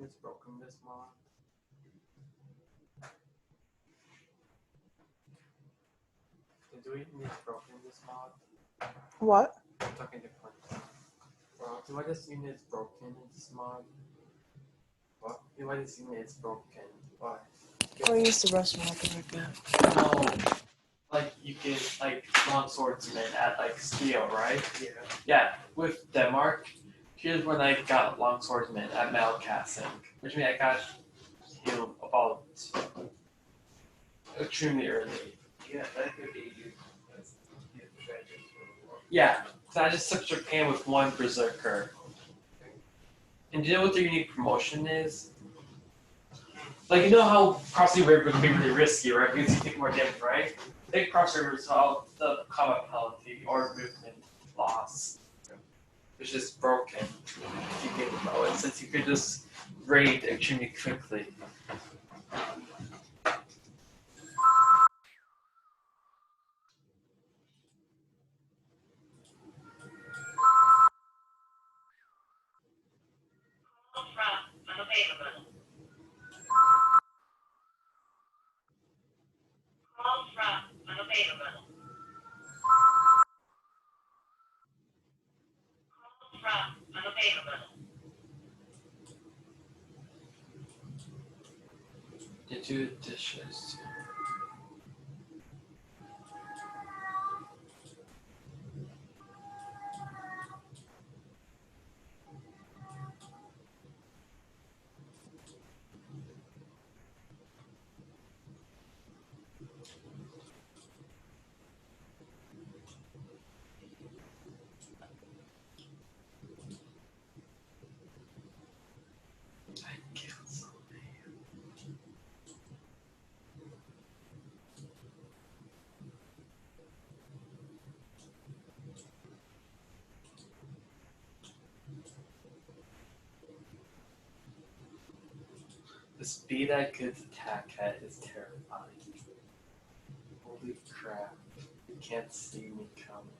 units broken this mod? The do units broken this mod? What? I'm talking to Quentin. Well, do this unit is broken in this mod? What? Do this unit is broken? Why? Oh, I used the rest mod to make that. No. Like, you get, like, long swordsman at, like, steel, right? Yeah. Yeah, with Denmark, here's when I got long swordsman at metal casting, which means I got healed about extremely early. Yeah, that could be you. Yeah, so I just took Japan with one berserker. And do you know what the unique promotion is? Like, you know how crossing rivers can be really risky, right? Because you take more damage, right? Take cross rivers without the combat penalty or movement loss. It's just broken if you think about it, since you could just raid extremely quickly. Unavailable. Call from unavailable. Call from unavailable. You do dishes. I killed somebody. The speed I could attack at is terrifying. Holy crap. You can't see me coming.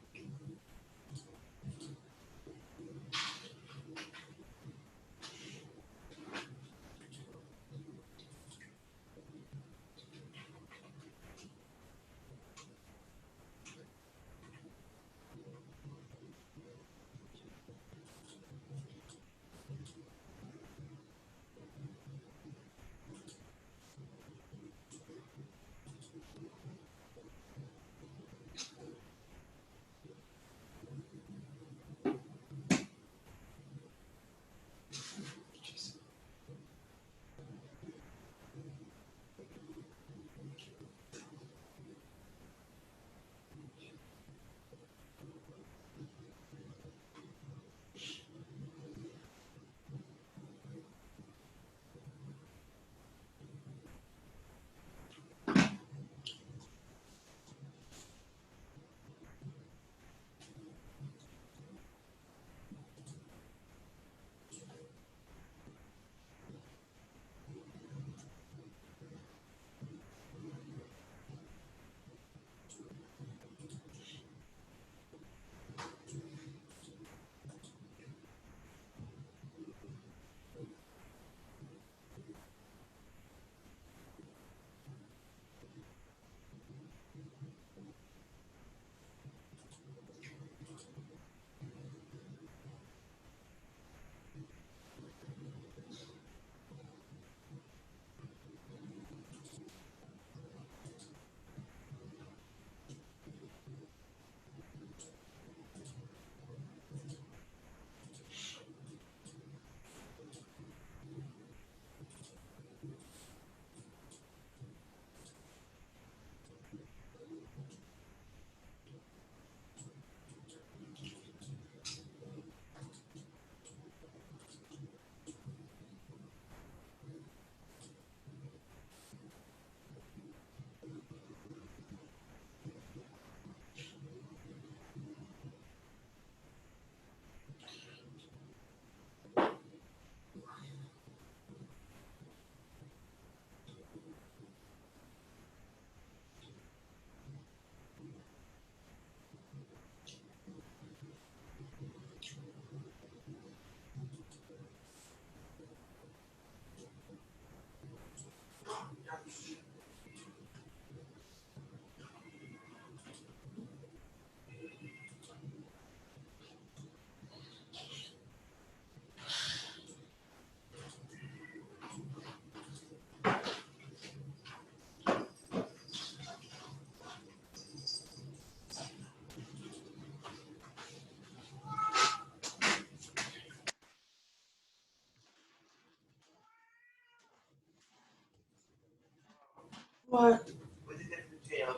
What? What's the difference between a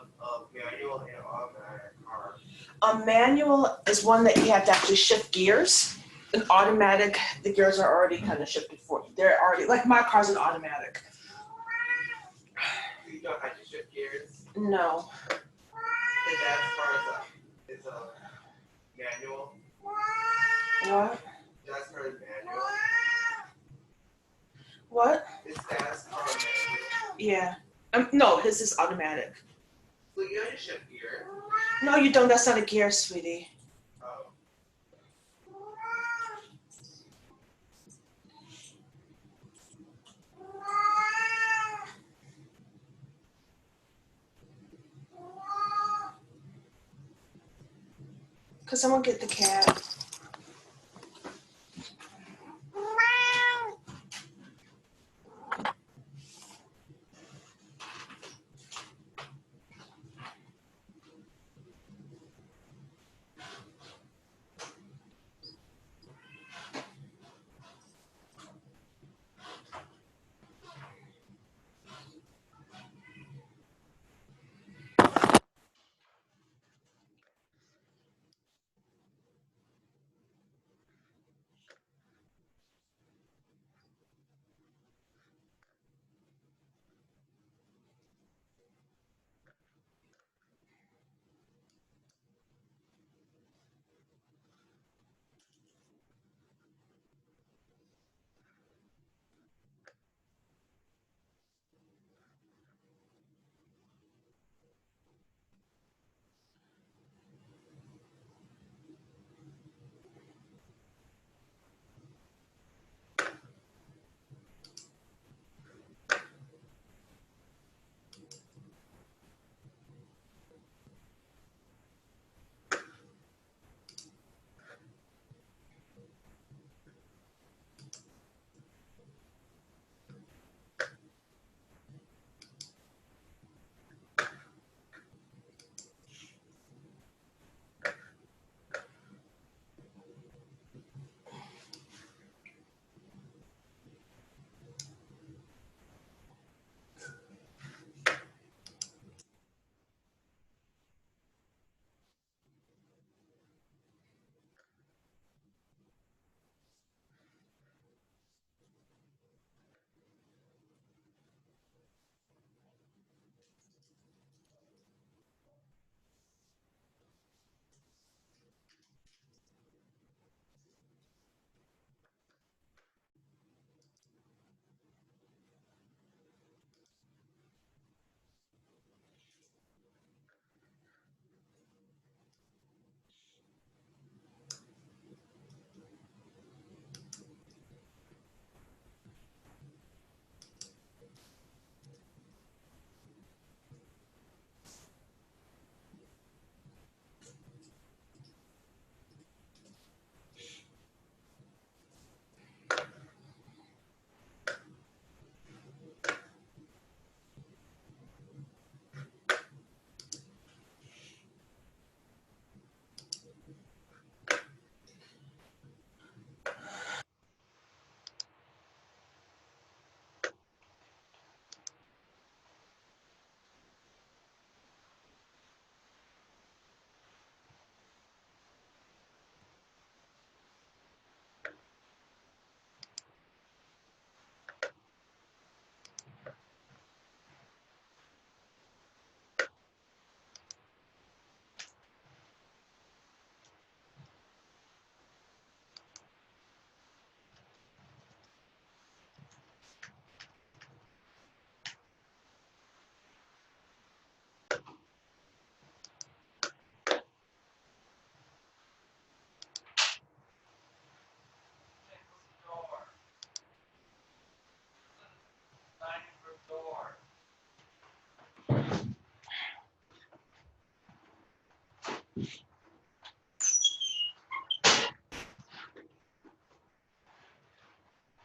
manual and an automatic car? A manual is one that you have to actually shift gears. An automatic, the gears are already kind of shifted for you. They're already, like my car's an automatic. You don't have to shift gears. No. The dad's car is a manual. What? Dad's car is manual. What? His dad's car is manual. Yeah. No, his is automatic. So you don't shift gear. No, you don't. That's not a gear, sweetie. Oh. Could someone get the cat?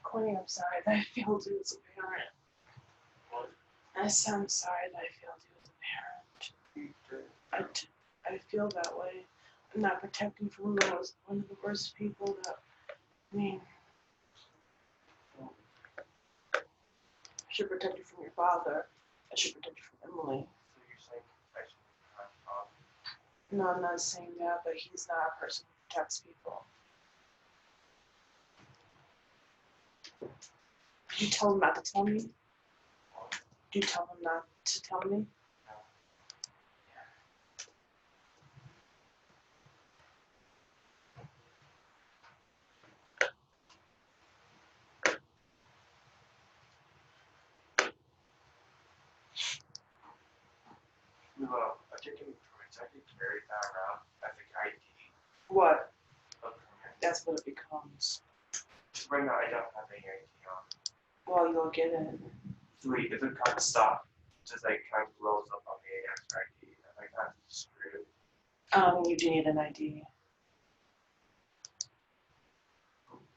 Courtney, I'm sorry that I failed you as a parent. I said I'm sorry that I failed you as a parent. I feel that way. I'm not protecting from those one of the worst people that, I mean, I should protect you from your father I should protect you from Emily. So you're saying I should not talk? No, I'm not saying that, but he's not a person who protects people. Did you tell him not to tell me? Did you tell him not to tell me? Well, I think in permits, I can carry that around as a ID. What? A permit. That's what it becomes. Right now, I don't have any ID on. Well, you'll get it. Wait, if it kind of stops, just like kind of rolls up on the extra ID, and I kind of screwed. You do need an ID.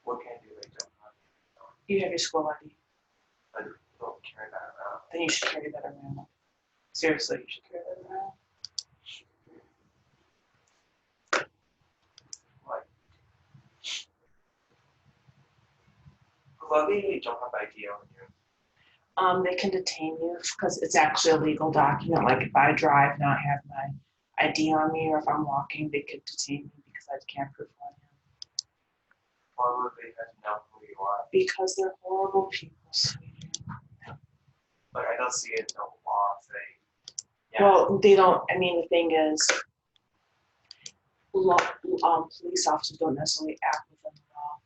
What can I do? I don't have it on. You have your school ID. I don't carry that around. Then you should carry that around. Seriously, you should carry that around. Luckily, you don't have ID on you. They can detain you because it's actually a legal document. Like if I drive not have my ID on me, or if I'm walking, they could detain me because I can't prove who I am. Why would they have to know who you are? Because they're horrible people, sweetie. Like, I don't see it in the law saying. Yeah. Well, they don't. I mean, the thing is, police officers don't necessarily act within the law.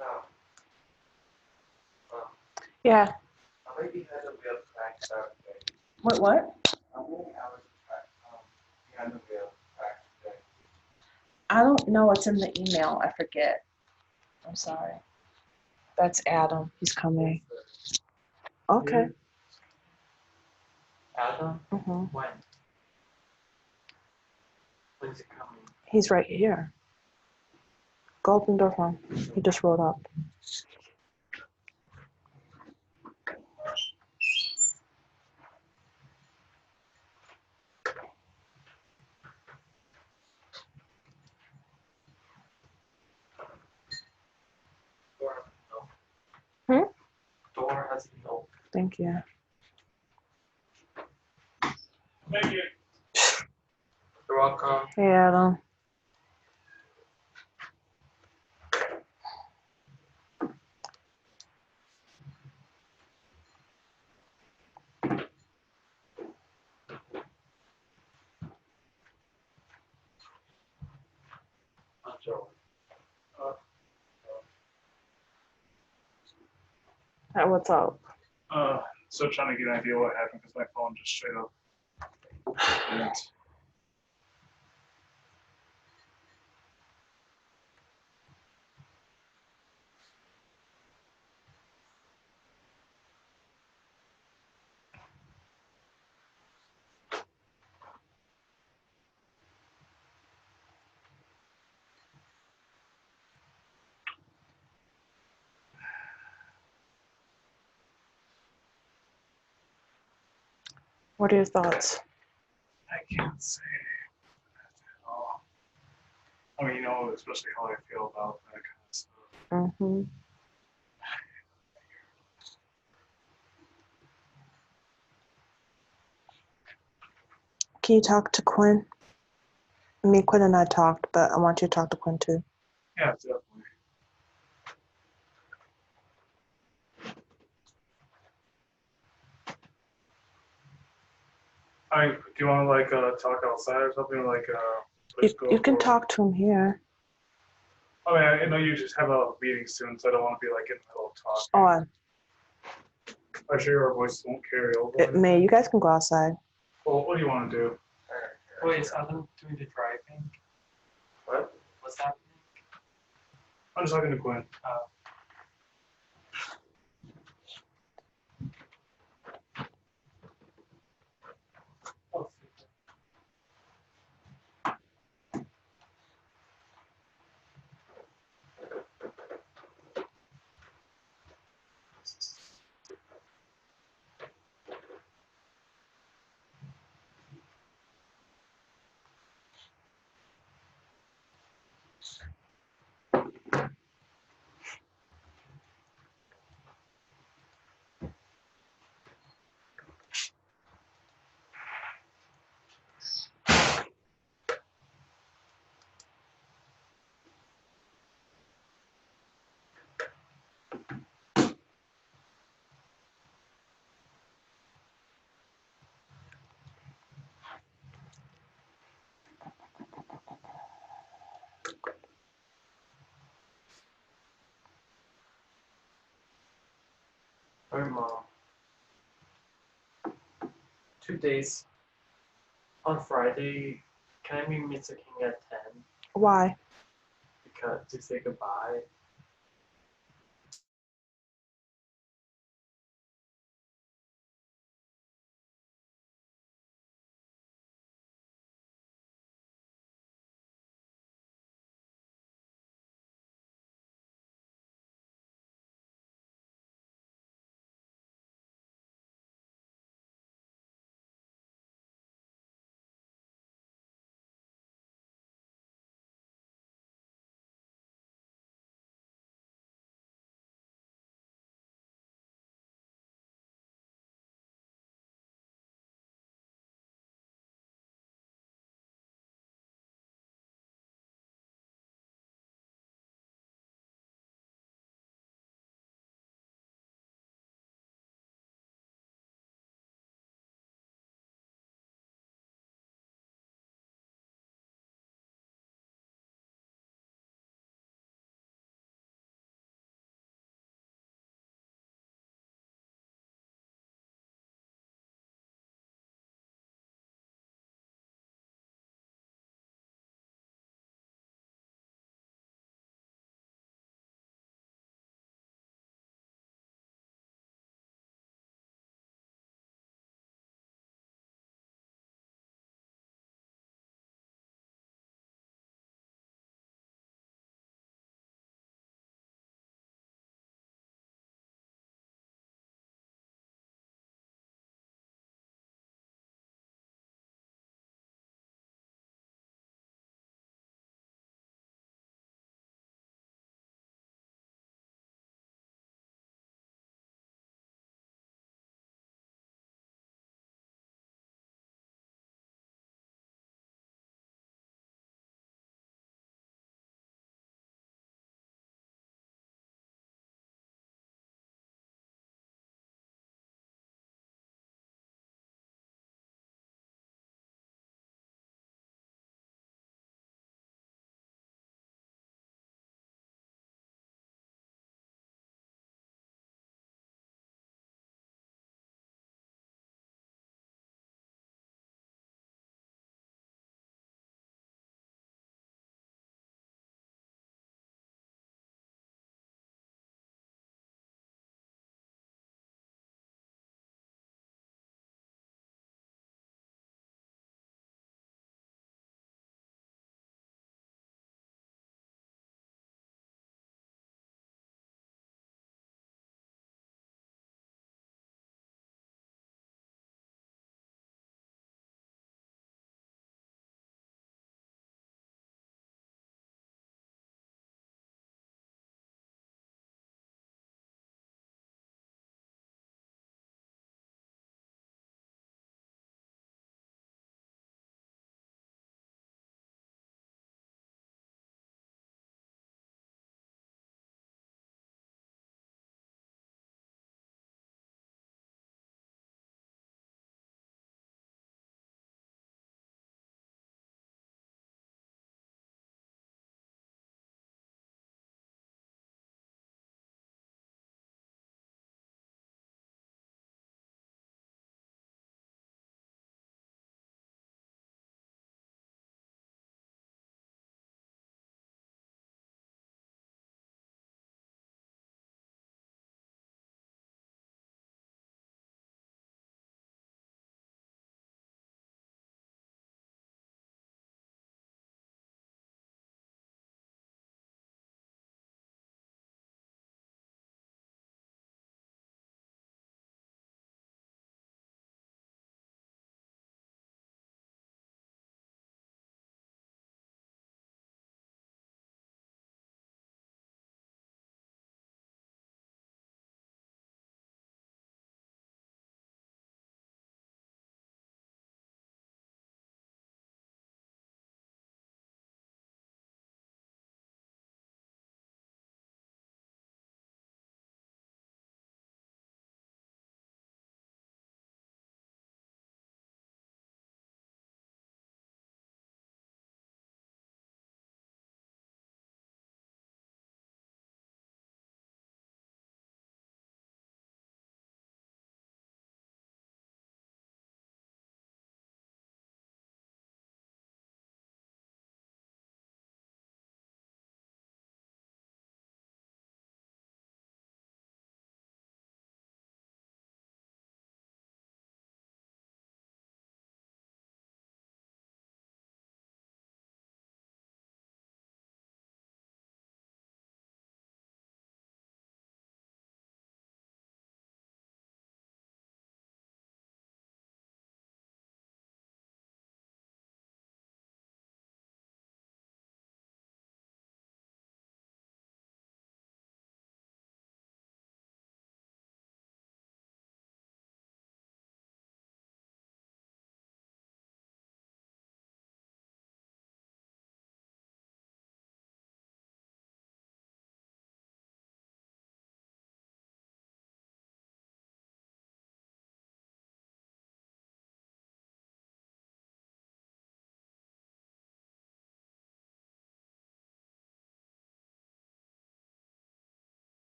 No. Yeah. I might be had a real crack Saturday. What? How many hours of crack? Behind the real crack today. I don't know what's in the email. I forget. I'm sorry. That's Adam. He's coming. Okay. Adam? Mm-hmm. When? When's it coming? He's right here. Go open the door for him. He just rolled up. Door. Hmm? Door hasn't been opened. Thank you. Thank you. You're welcome. Hey, Adam. Not sure. What's up? Still trying to get an idea what happened because my phone just straight up What are your thoughts? I can't say at all. I mean, especially how I feel about that kind of stuff. Mm-hmm. Can you talk to Quinn? Me, Quinn, and I talked, but I want you to talk to Quinn too. Yeah, definitely. Do you want to like talk outside or something like You can talk to him here. I mean, I know you just have a meeting soon, so I don't want to be like in the middle of talk. Oh, I'm sure our voices won't carry over. May, you guys can go outside. Well, what do you want to do? Wait, is Evan doing the driving? What? What's happening? I'm just talking to Quinn. Oh, Alright, Mom. 2 days. On Friday, can I meet Mr. King at 10? Why? Because to say goodbye.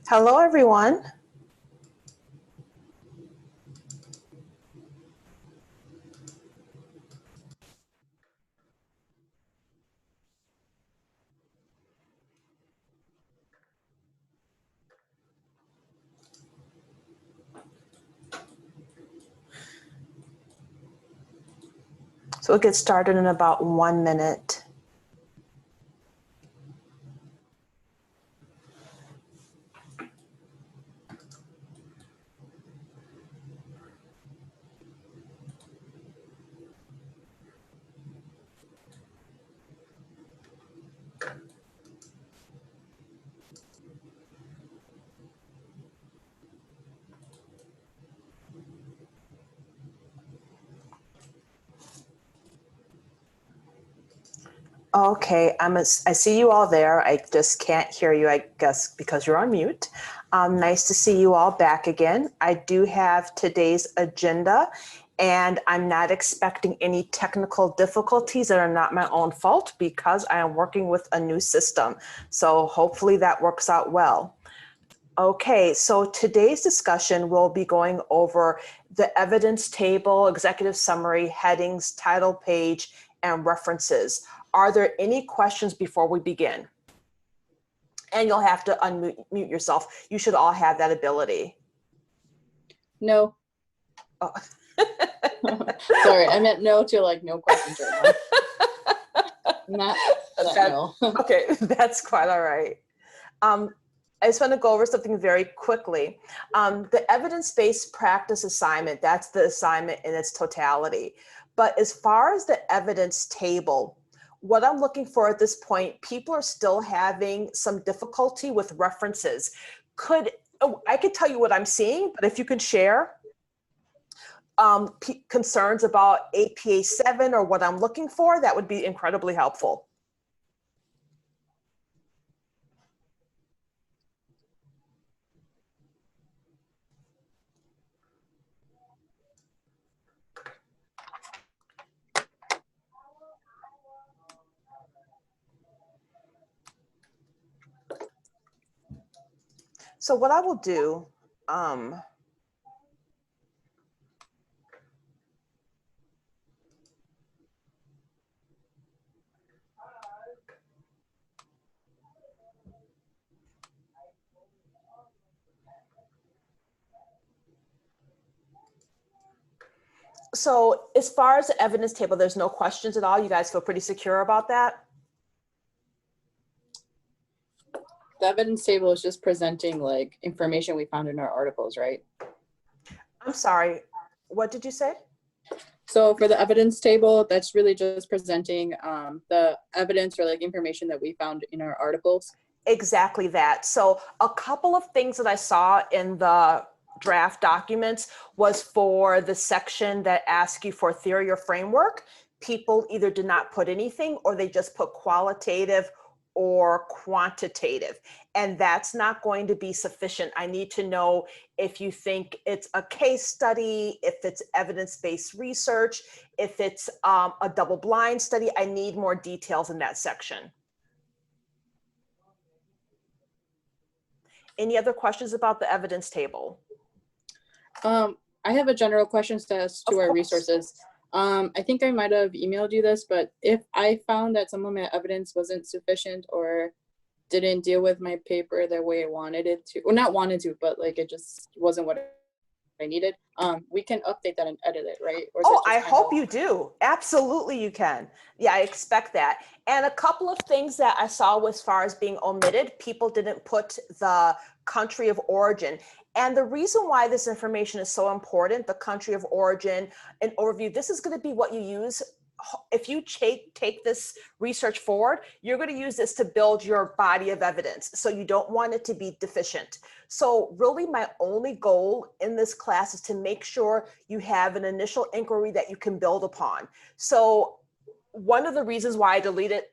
Hello, everyone. So we'll get started in about 1 minute. Okay, I see you all there. I just can't hear you, I guess, because you're on mute. Nice to see you all back again. I do have today's agenda, and I'm not expecting any technical difficulties that are not my own fault because I am working with a new system. So hopefully that works out well. Okay, so today's discussion will be going over the evidence table, executive summary, headings, title page, and references. Are there any questions before we begin? And you'll have to unmute yourself. You should all have that ability. No. Oh. Sorry, I meant no to like no questions right now. Not that no. Okay, that's quite all right. I just want to go over something very quickly. The evidence-based practice assignment, that's the assignment in its totality. But as far as the evidence table, what I'm looking for at this point, people are still having some difficulty with references. I could tell you what I'm seeing, but if you can share concerns about APA 7 or what I'm looking for, that would be incredibly helpful. So what I will do, so as far as the evidence table, there's no questions at all. You guys feel pretty secure about that? The evidence table is just presenting like information we found in our articles, right? I'm sorry, what did you say? So for the evidence table, that's really just presenting the evidence or like information that we found in our articles. Exactly that. So a couple of things that I saw in the draft documents was for the section that asks you for theory or framework. People either did not put anything or they just put qualitative or quantitative, and that's not going to be sufficient. I need to know if you think it's a case study, if it's evidence-based research, if it's a double-blind study. I need more details in that section. Any other questions about the evidence table? I have a general question as to our resources. I think I might have emailed you this, but if I found that some of my evidence wasn't sufficient or didn't deal with my paper the way I wanted it to, well, not wanted to, but like it just wasn't what I needed, we can update that and edit it, right? Or Oh, I hope you do. Absolutely you can. Yeah, I expect that. And a couple of things that I saw as far as being omitted, people didn't put the country of origin. And the reason why this information is so important, the country of origin, an overview, this is going to be what you use. If you take this research forward, you're going to use this to build your body of evidence. So you don't want it to be deficient. So really my only goal in this class is to make sure you have an initial inquiry that you can build upon. So one of the reasons why I deleted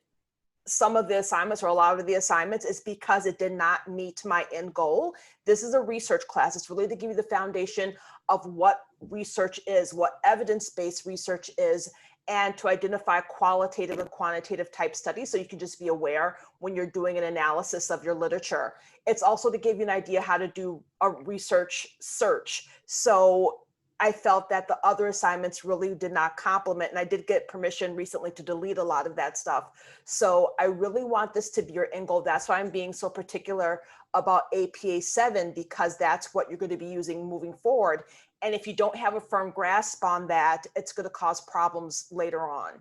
some of the assignments or a lot of the assignments is because it did not meet my end goal. This is a research class. It's really to give you the foundation of what research is, what evidence-based research is, and to identify qualitative and quantitative type studies. So you can just be aware when you're doing an analysis of your literature. It's also to give you an idea how to do a research search. So I felt that the other assignments really did not complement, and I did get permission recently to delete a lot of that stuff. So I really want this to be your end goal. That's why I'm being so particular about APA 7, because that's what you're going to be using moving forward. And if you don't have a firm grasp on that, it's going to cause problems later on.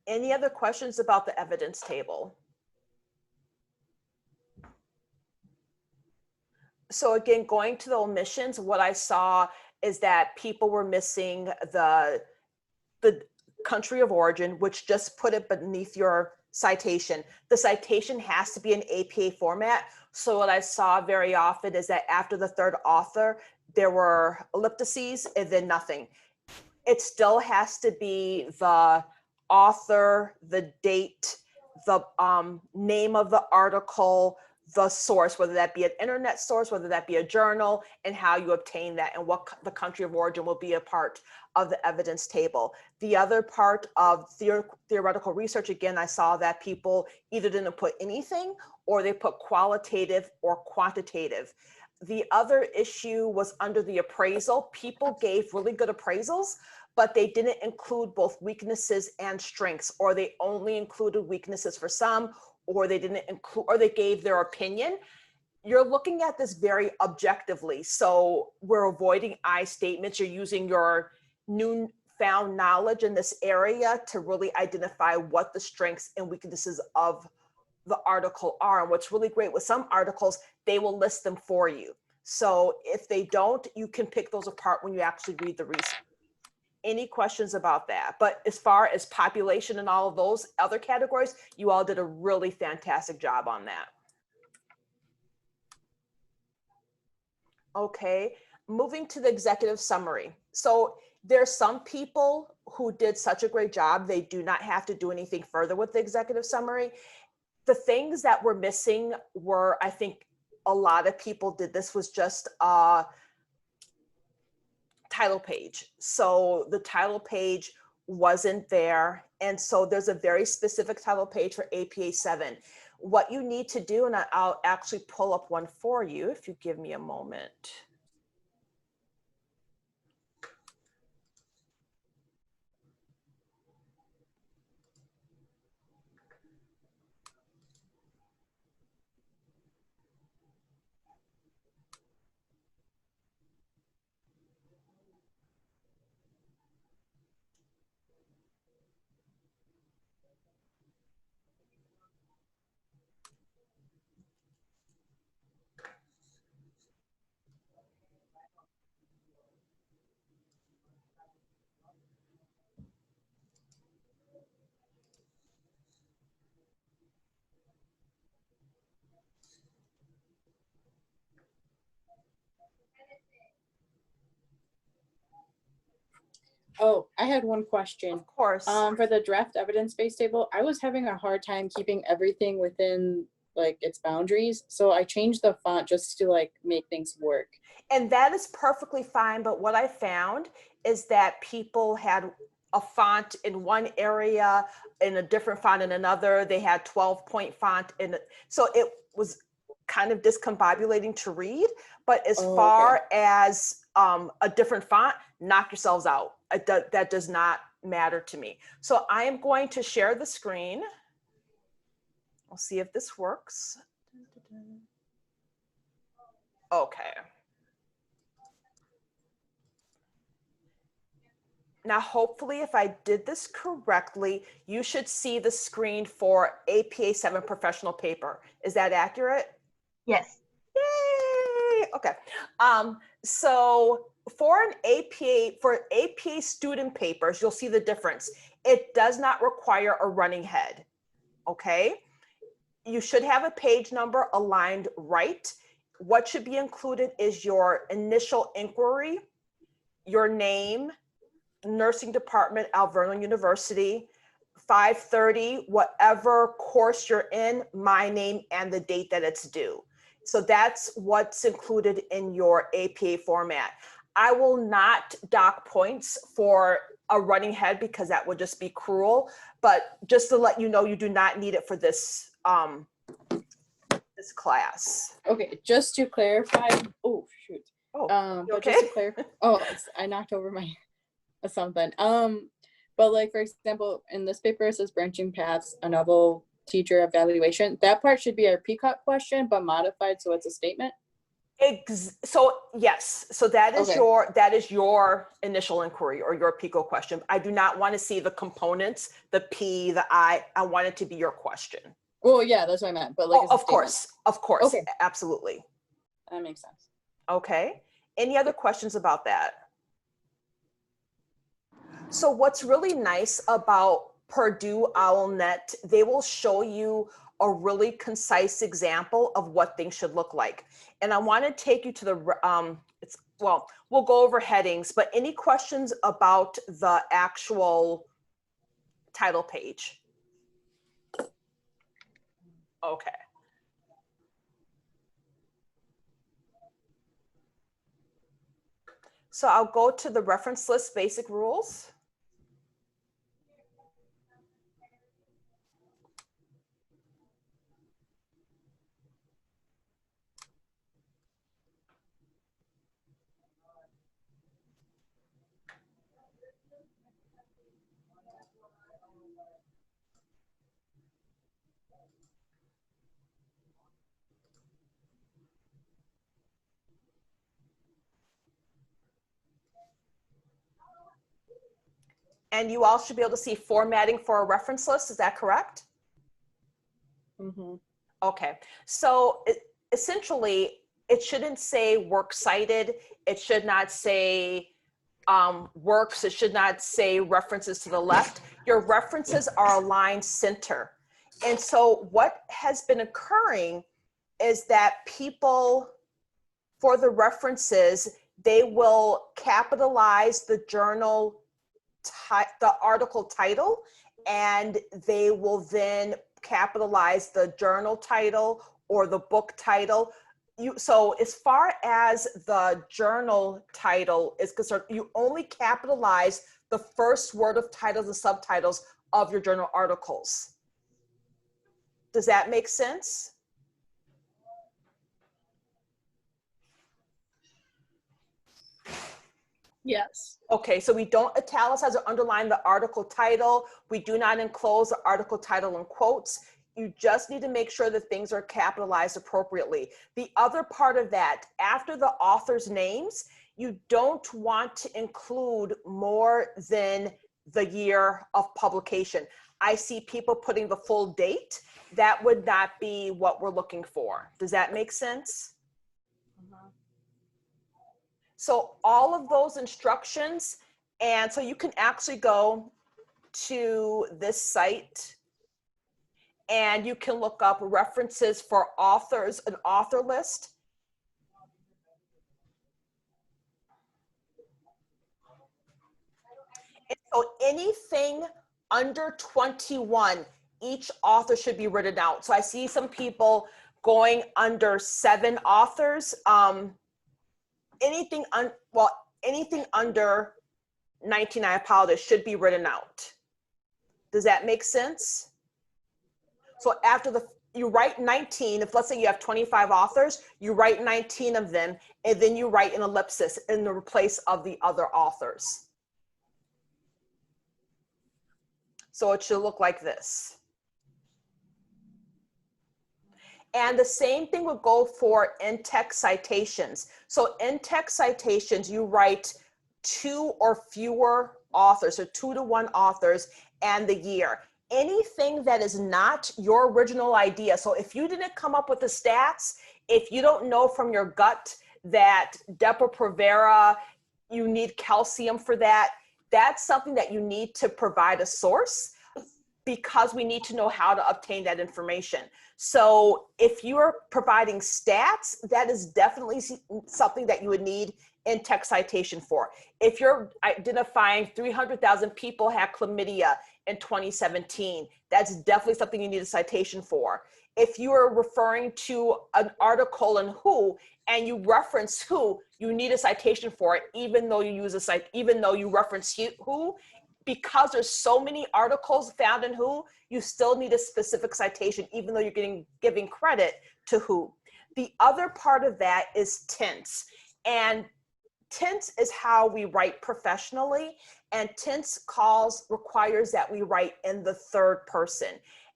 Any other questions about the evidence table? So again, going to the omissions, what I saw is that people were missing the country of origin, which just put it beneath your citation. The citation has to be in APA format. So what I saw very often is that after the third author, there were ellipses and then nothing. It still has to be the author, the date, the name of the article, the source, whether that be an internet source, whether that be a journal, and how you obtain that, and what the country of origin will be a part of the evidence table. The other part of theoretical research, again, I saw that people either didn't put anything or they put qualitative or quantitative. The other issue was under the appraisal. People gave really good appraisals, but they didn't include both weaknesses and strengths, or they only included weaknesses for some, or they didn't include, or they gave their opinion. You're looking at this very objectively. So we're avoiding I statements. You're using your newfound knowledge in this area to really identify what the strengths and weaknesses of the article are. And what's really great with some articles, they will list them for you. So if they don't, you can pick those apart when you actually read the research. Any questions about that? But as far as population and all of those other categories, you all did a really fantastic job on that. Okay, moving to the executive summary. So there's some people who did such a great job, they do not have to do anything further with the executive summary. The things that were missing were, I think a lot of people did this, was just a title page. So the title page wasn't there. And so there's a very specific title page for APA 7. What you need to do, and I'll actually pull up one for you if you give me a moment. Oh, I had one question. Of course. For the draft evidence-based table, I was having a hard time keeping everything within like its boundaries. So I changed the font just to like make things work. And that is perfectly fine. But what I found is that people had a font in one area, in a different font in another. They had 12-point font so it was kind of discombobulating to read. But as far as a different font, knock yourselves out. That does not matter to me. So I am going to share the screen. We'll see if this works. Okay. Now, hopefully, if I did this correctly, you should see the screen for APA 7 professional paper. Is that accurate? Yes. Yay! Okay. So for APA student papers, you'll see the difference. It does not require a running head. Okay. You should have a page number aligned right. What should be included is your initial inquiry, your name, nursing department, Alverno University, 530, whatever course you're in, my name, and the date that it's due. So that's what's included in your APA format. I will not dock points for a running head because that would just be cruel. But just to let you know, you do not need it for this this class. Okay, just to clarify, oh shoot. Oh, you But just to okay? clarify, I knocked over my something. But like for example, in this paper it says branching paths, a novel teacher evaluation. That part should be our PCOT question, but modified so it's a statement. So yes, so that is Okay. your initial inquiry or your PICO question. I do not want to see the components, the P, the I. I want it to be your question. Well, yeah, that's what I meant. But like, as a Of statement. course, Okay. absolutely. That makes sense. Okay. Any other questions about that? So what's really nice about Purdue OWLNet, they will show you a really concise example of what things should look like. And I want to take you to the, we'll go over headings, but any questions about the actual title page? Okay. So I'll go to the reference list basic rules. And you all should be able to see formatting for a reference list. Is that correct? Mm-hmm. Okay. So essentially, it shouldn't say works cited. It should not say works. It should not say references to the left. Your references are aligned center. And so what has been occurring is that people, for the references, they will capitalize the journal, the article title, and they will then capitalize the journal title or the book title. So as far as the journal title is concerned, you only capitalize the first word of titles and subtitles of your journal articles. Does that make sense? Yes. Okay, so we don't italicize or underline the article title. We do not enclose the article title in quotes. You just need to make sure that things are capitalized appropriately. The other part of that, after the author's names, you don't want to include more than the year of publication. I see people putting the full date. That would not be what we're looking for. Does that make sense? So all of those instructions, and so you can actually go to this site and you can look up references for authors, an author list. And so anything under 21, each author should be written out. So I see some people going under 7 authors. Anything under 19, I apologize, should be written out. Does that make sense? So after you write 19, if let's say you have 25 authors, you write 19 of them, and then you write an ellipsis in the place of the other authors. So it should look like this. And the same thing would go for in-text citations. So in-text citations, you write 2 or fewer authors, so 2 to 1 authors and the year. Anything that is not your original idea. So if you didn't come up with the stats, if you don't know from your gut that Depo-Provera, you need calcium for that, that's something that you need to provide a source, because we need to know how to obtain that information. So if you're providing stats, that is definitely something that you would need in-text citation for. If you're identifying 300,000 people had chlamydia in 2017, that's definitely something you need a citation for. if you are referring to an article in Who and you reference Who, you need a citation for it, even though you use a site, even though you reference Who, because there's so many articles found in Who, you still need a specific citation, even though you're giving credit to Who. The other part of that is tense. And tense is how we write professionally, and tense requires that we write in the third person.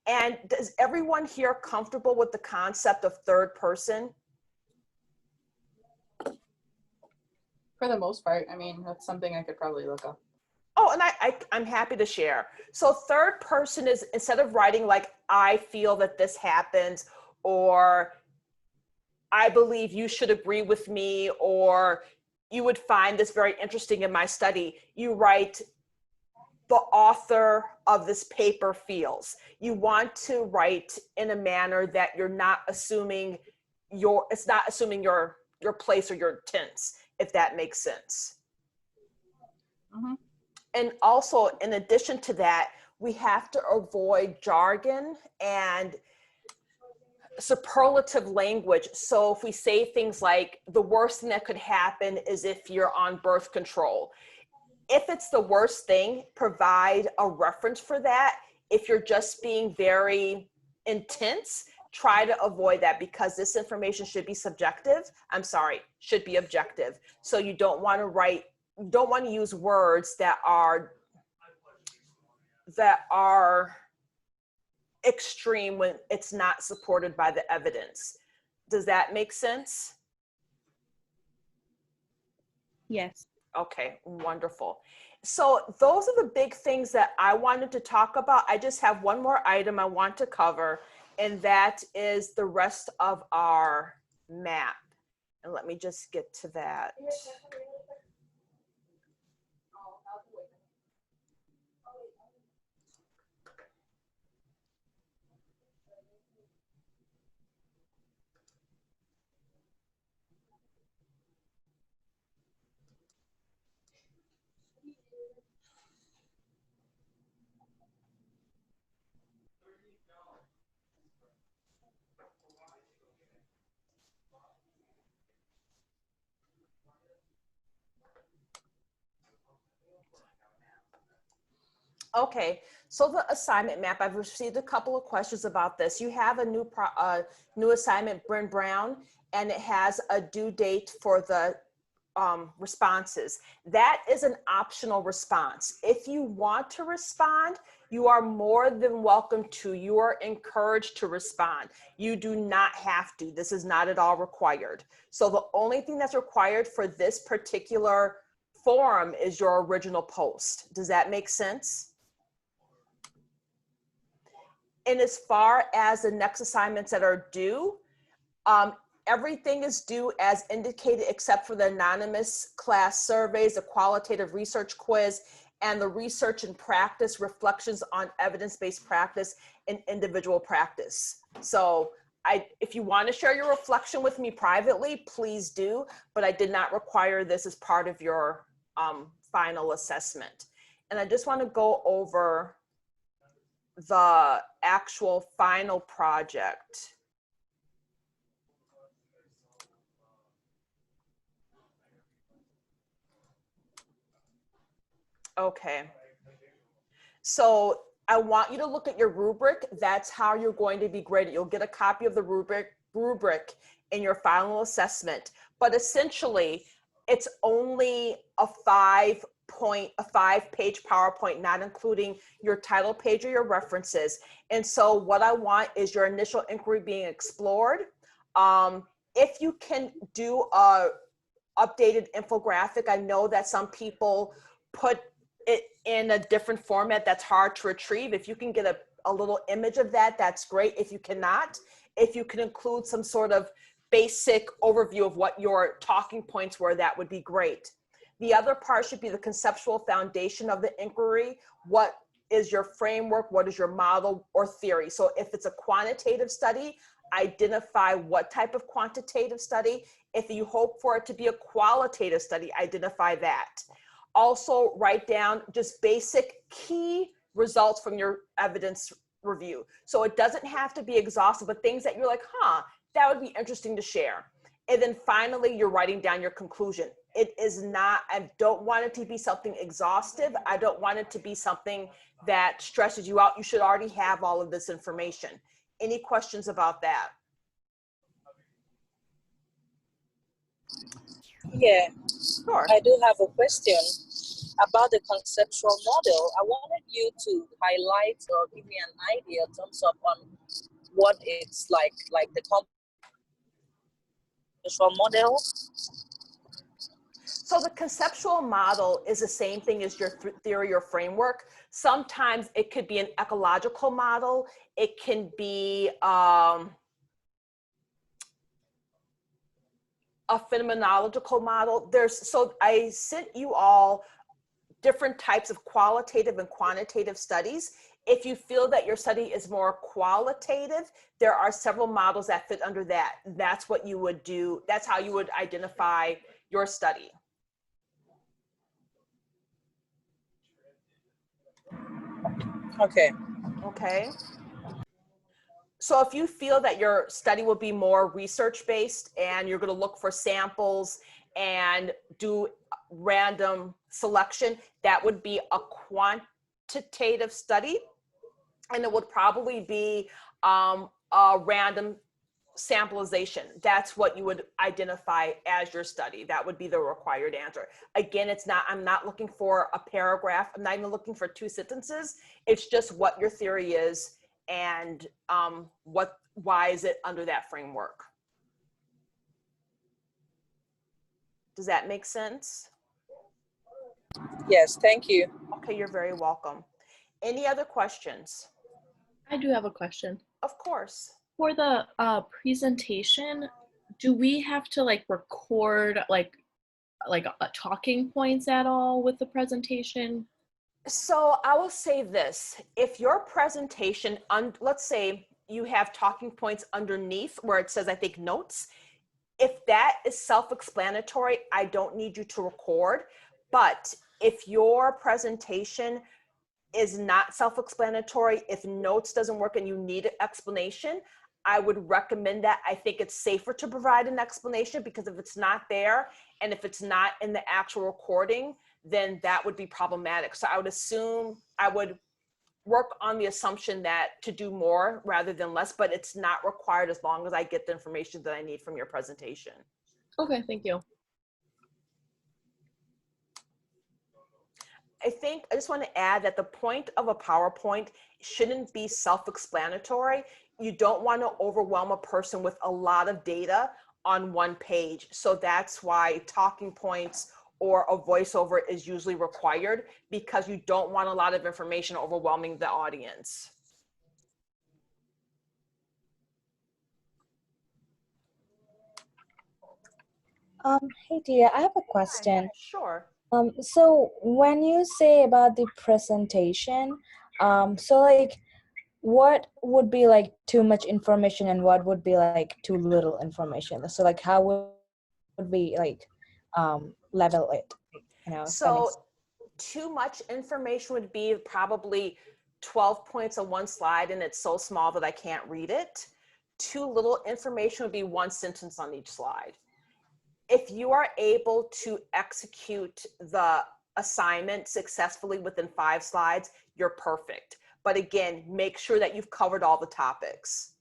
And is everyone here comfortable with the concept of third person? For the most part, I mean, that's something I could probably look up. Oh, and I'm happy to share. So third person is, instead of writing like, I feel that this happens, or I believe you should agree with me, or you would find this very interesting in my study, you write, the author of this paper feels. You want to write in a manner that you're not assuming it's not assuming your place or your tense, if that makes sense. Mhm. And also, in addition to that, we have to avoid jargon and superlative language. So if we say things like, the worst thing that could happen is if you're on birth control. If it's the worst thing, provide a reference for that. If you're just being very intense, try to avoid that, because this information should be should be objective. So you don't want to use words that are extreme when it's not supported by the evidence. Does that make sense? Yes. Okay, wonderful. So those are the big things that I wanted to talk about. I just have one more item I want to cover, and that is the rest of our map. And let me just get to that. Okay, so the assignment map, I've received a couple of questions about this. You have a new assignment, Bryn Brown, and it has a due date for the responses. That is an optional response. If you want to respond, you are more than welcome to. You are encouraged to respond. You do not have to. This is not at all required. So the only thing that's required for this particular forum is your original post. Does that make sense? And as far as the next assignments that are due, everything is due as indicated except for the anonymous class surveys, the qualitative research quiz, and the research and practice reflections on evidence-based practice and individual practice. So if you want to share your reflection with me privately, please do, but I did not require this as part of your final assessment. And I just want to go over the actual final project. Okay. So I want you to look at your rubric. That's how you're going to be graded. You'll get a copy of the rubric in your final assessment. But essentially, it's only a 5-page PowerPoint, not including your title page or your references. And so what I want is your initial inquiry being explored. If you can do a updated infographic, I know that some people put it in a different format that's hard to retrieve. If you can get a little image of that, that's great. If you cannot, if you can include some sort of basic overview of what your talking points were, that would be great. The other part should be the conceptual foundation of the inquiry. What is your framework? What is your model or theory? So if it's a quantitative study, identify what type of quantitative study. If you hope for it to be a qualitative study, identify that. Also write down just basic key results from your evidence review. So it doesn't have to be exhaustive, but things that you're like, that would be interesting to share. And then finally, you're writing down your conclusion. It is not, I don't want it to be something exhaustive. I don't want it to be something that stresses you out. You should already have all of this information. Any questions about that? Yeah, Sure. I do have a question about the conceptual model. I wanted you to highlight or give me an idea in terms of on what it's like the conceptual model. So the conceptual model is the same thing as your theory or framework. Sometimes it could be an ecological model. It can be a phenomenological model. So I sent you all different types of qualitative and quantitative studies. If you feel that your study is more qualitative, there are several models that fit under that. That's what you would do. That's how you would identify your study. Okay. Okay. So if you feel that your study will be more research-based and you're going to look for samples and do random selection, that would be a quantitative study. And it would probably be a random sampleization. That's what you would identify as your study. That would be the required answer. Again, I'm not looking for a paragraph. I'm not even looking for 2 sentences. It's just what your theory is and why is it under that framework. Does that make sense? Yes, thank you. Okay, you're very welcome. Any other questions? I do have a question. Of course. For the presentation, do we have to record talking points at all with the presentation? So I will say this, if your presentation, let's say you have talking points underneath where it says, I think, notes, if that is self-explanatory, I don't need you to record. But if your presentation is not self-explanatory, if notes doesn't work and you need an explanation, I would recommend that. I think it's safer to provide an explanation because if it's not there and if it's not in the actual recording, then that would be problematic. So I would work on the assumption that to do more rather than less, but it's not required as long as I get the information that I need from your presentation. Okay, thank you. I just want to add that the point of a PowerPoint shouldn't be self-explanatory. You don't want to overwhelm a person with a lot of data on one page. So that's why talking points or a voiceover is usually required, because you don't want a lot of information overwhelming the audience. Hey dear, I have a question. Sure. So when you say about the presentation, what would be too much information and what would be too little information? So how would we level it? So too much information would be probably 12 points on one slide and it's so small that I can't read it. Too little information would be 1 sentence on each slide. If you are able to execute the assignment successfully within 5 slides, you're perfect. But again, make sure that you've covered all the topics.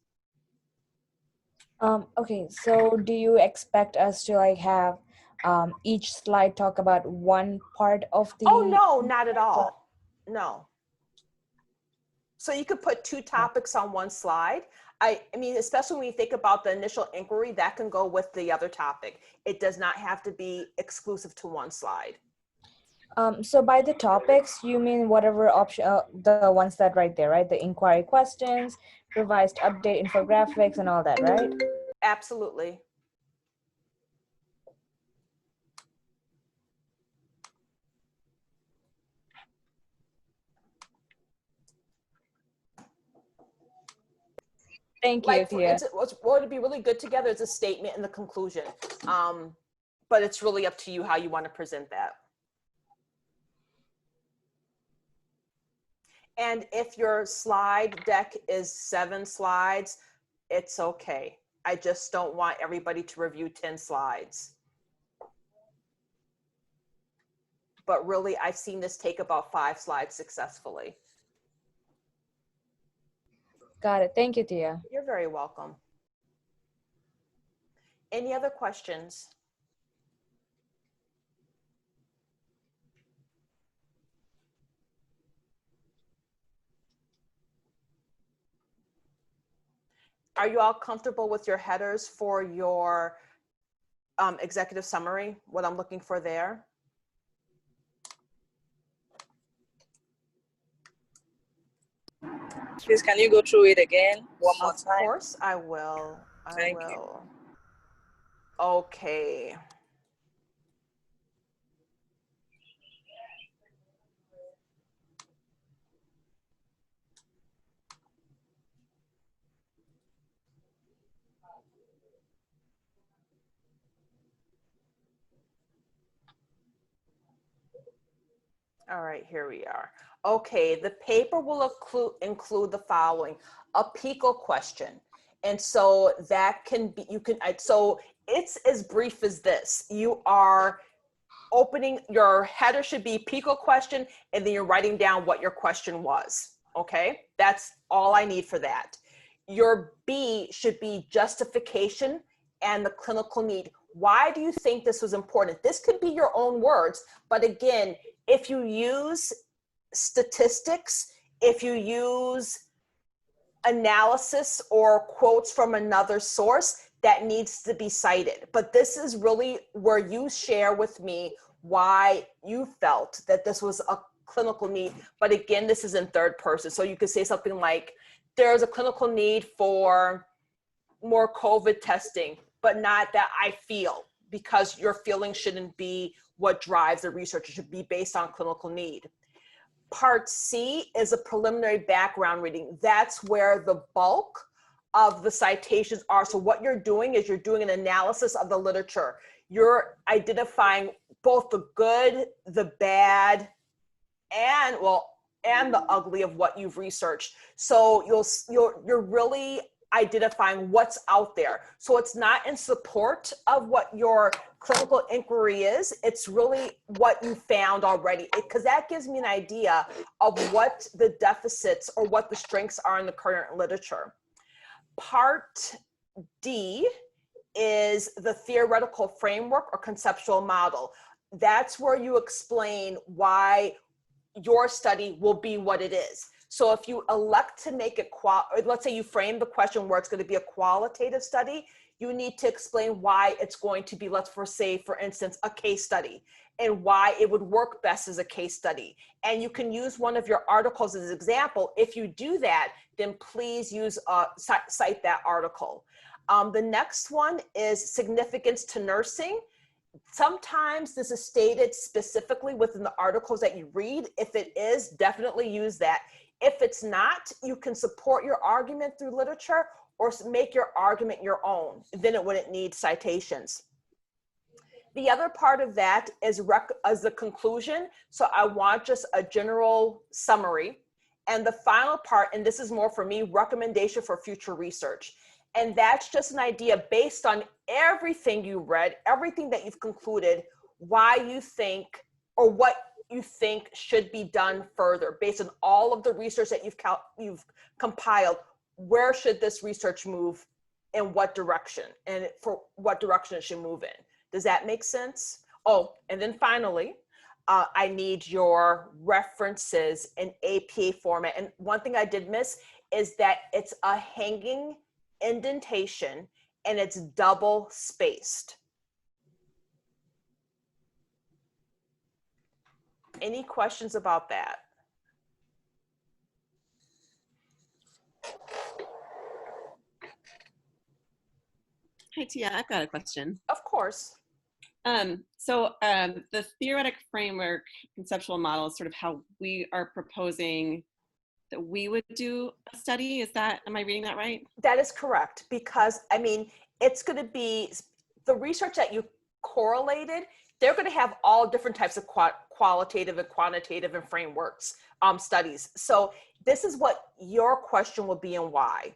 Okay, so do you expect us to have each slide talk about one part of the? Oh, no, not at all. No. So you could put 2 topics on one slide. I mean, especially when you think about the initial inquiry, that can go with the other topic. It does not have to be exclusive to one slide. So by the topics, you mean whatever option, the ones that right there, right? The inquiry questions, revised update, infographics, and all that, right? Absolutely. Thank you, dear. What would be really good together is a statement and the conclusion. But it's really up to you how you want to present that. And if your slide deck is 7 slides, it's okay. I just don't want everybody to review 10 slides. But really, I've seen this take about 5 slides successfully. Got it. Thank you, Tia. You're very welcome. Any other questions? Are you all comfortable with your headers for your executive summary, what I'm looking for there? Please, can you go through it again one more Of time? course, I will. I Thank you. will. Okay. All right, here we are. Okay, the paper will include the following: a PICO question. And so that can be, so it's as brief as this. You are opening, your header should be PICO question, and then you're writing down what your question was. Okay, that's all I need for that. Your B should be justification and the clinical need. Why do you think this was important? This could be your own words, but again, if you use statistics, if you use analysis or quotes from another source, that needs to be cited. But this is really where you share with me why you felt that this was a clinical need. But again, this is in third person. So you could say something like, there's a clinical need for more COVID testing, but not that I feel, because your feeling shouldn't be what drives the research. It should be based on clinical need. Part C is a preliminary background reading. That's where the bulk of the citations are. So what you're doing is you're doing an analysis of the literature. You're identifying both the good, the bad, and the ugly of what you've researched. So you're really identifying what's out there. So it's not in support of what your clinical inquiry is. It's really what you found already, because that gives me an idea of what the deficits or what the strengths are in the current literature. Part D is the theoretical framework or conceptual model. That's where you explain why your study will be what it is. So if you elect to make it, let's say you frame the question where it's going to be a qualitative study, you need to explain why it's going to be, let's say, for instance, a case study, and why it would work best as a case study. And you can use one of your articles as an example. If you do that, then please cite that article. The next one is significance to nursing. Sometimes this is stated specifically within the articles that you read. If it is, definitely use that. If it's not, you can support your argument through literature or make your argument your own. Then it wouldn't need citations. The other part of that is the conclusion. So I want just a general summary. And the final part, and this is more for me, recommendation for future research. And that's just an idea based on everything you read, everything that you've concluded, why you think, or what you think should be done further based on all of the research that you've compiled. Where should this research move, in what direction, and for what direction it should move in? Does that make sense? Oh, and then finally, I need your references in APA format. And one thing I did miss is that it's a hanging indentation and it's double spaced. Any questions about that? Hi, Tia, I've got a question. Of course. The theoretic framework conceptual model is sort of how we are proposing that we would do a study. Am I reading that right? That is correct, because I mean, it's going to be the research that you correlated they're going to have all different types of qualitative and quantitative and frameworks studies. So this is what your question will be and why.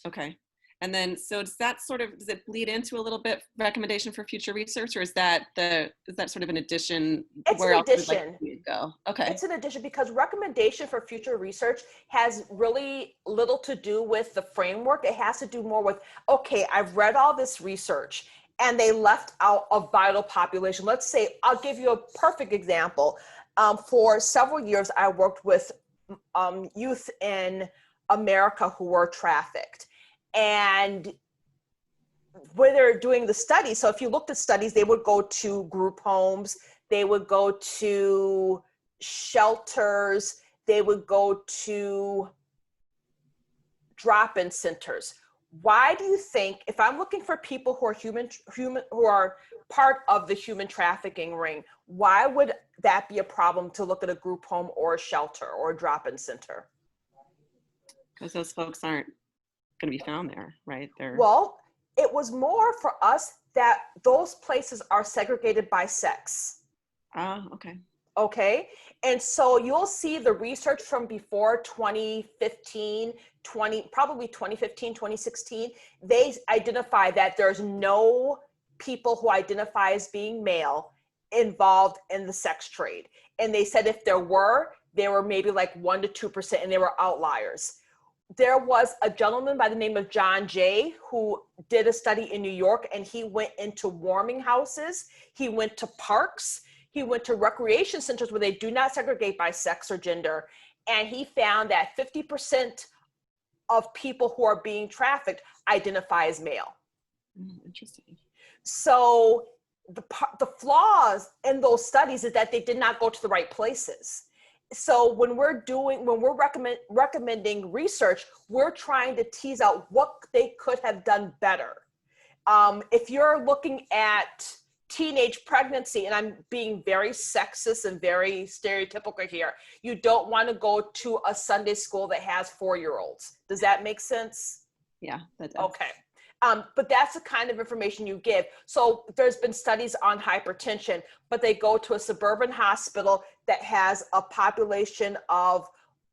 Okay. And then, so does it bleed into a little bit recommendation for future research, or is that sort of an addition? It's where an else would, addition. you go? Okay. It's an addition because recommendation for future research has really little to do with the framework. It has to do more with, okay, I've read all this research and they left out a vital population. Let's say, I'll give you a perfect example. For several years, I worked with youth in America who were trafficked. And when they're doing the study, so if you looked at studies, they would go to group homes, they would go to shelters, they would go to drop-in centers. Why do you think, if I'm looking for people who are who are part of the human trafficking ring, why would that be a problem to look at a group home or a shelter or a drop-in center? Because those folks aren't going to be found there, right? Well, it was more for us that those places are segregated by sex. Okay. Okay. And so you'll see the research from before 2015, probably 2015, 2016, they identify that there's no people who identify as being male involved in the sex trade. And they said if there were, they were maybe like 1% to 2%, and they were outliers. There was a gentleman by the name of John Jay who did a study in New York, and he went into warming houses. He went to parks. He went to recreation centers where they do not segregate by sex or gender. And he found that 50% of people who are being identify as male. Interesting. So the flaws in those studies is that they did not go to the right places. So when we're recommending research, we're trying to tease out what they could have done better. If you're looking at teenage pregnancy, and I'm being very sexist and very stereotypical here, you don't want to go to a Sunday school that has 4-year-olds. Does that make sense? Yeah, that does. Okay. But that's the kind of information you give. So there's been studies on hypertension, but they go to a suburban hospital that has a population of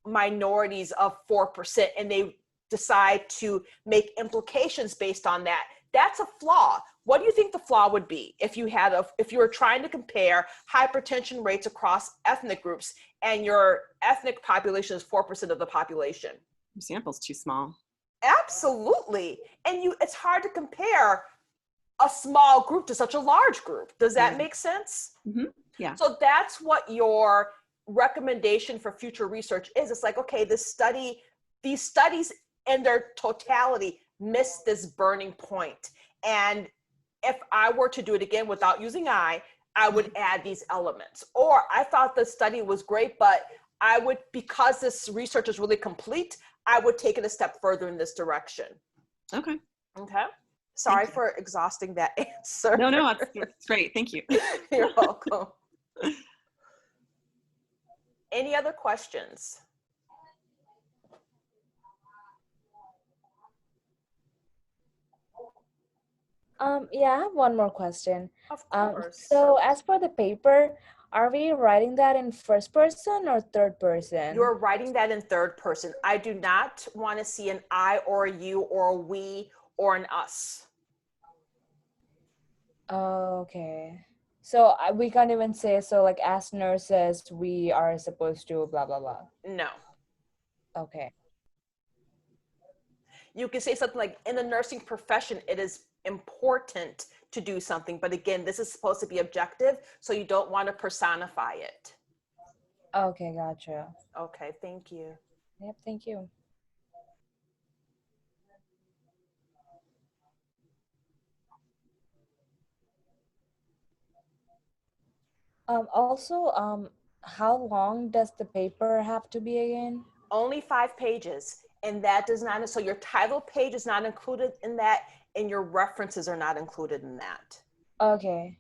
minorities of 4%, and they decide to make implications based on that. That's a flaw. What do you think the flaw would be if you were trying to compare hypertension rates across ethnic groups and your ethnic population is 4% of the population? Your sample's too small. Absolutely. And it's hard to compare a small group to such a large group. Does that make sense? Mm-hmm. Yeah. So that's what your recommendation for future research is. It's like, okay, these studies in their totality miss this burning point. And if I were to do it again without using I would add these elements. Or I thought the study was great, but because this research is really complete, I would take it a step further in this direction. Okay. Okay. Sorry for exhausting that answer. No, it's great. Thank you. You're welcome. Any other questions? Yeah, I have one more question. Of course. So as for the paper, are we writing that in first person or third person? You're writing that in third person. I do not want to see an I or a you or a we or an us. Okay. So we can't even say, so like as nurses, we are supposed to blah, blah, blah. No. Okay. You can say something like, in the nursing profession, it is important to do something. But again, this is supposed to be objective, so you don't want to personify it. Okay, gotcha. Okay, thank you. Yep, thank you. Also, how long does the paper have to be again? Only 5 pages. And that does not, so your title page is not included in that, and your references are not included in that. Okay.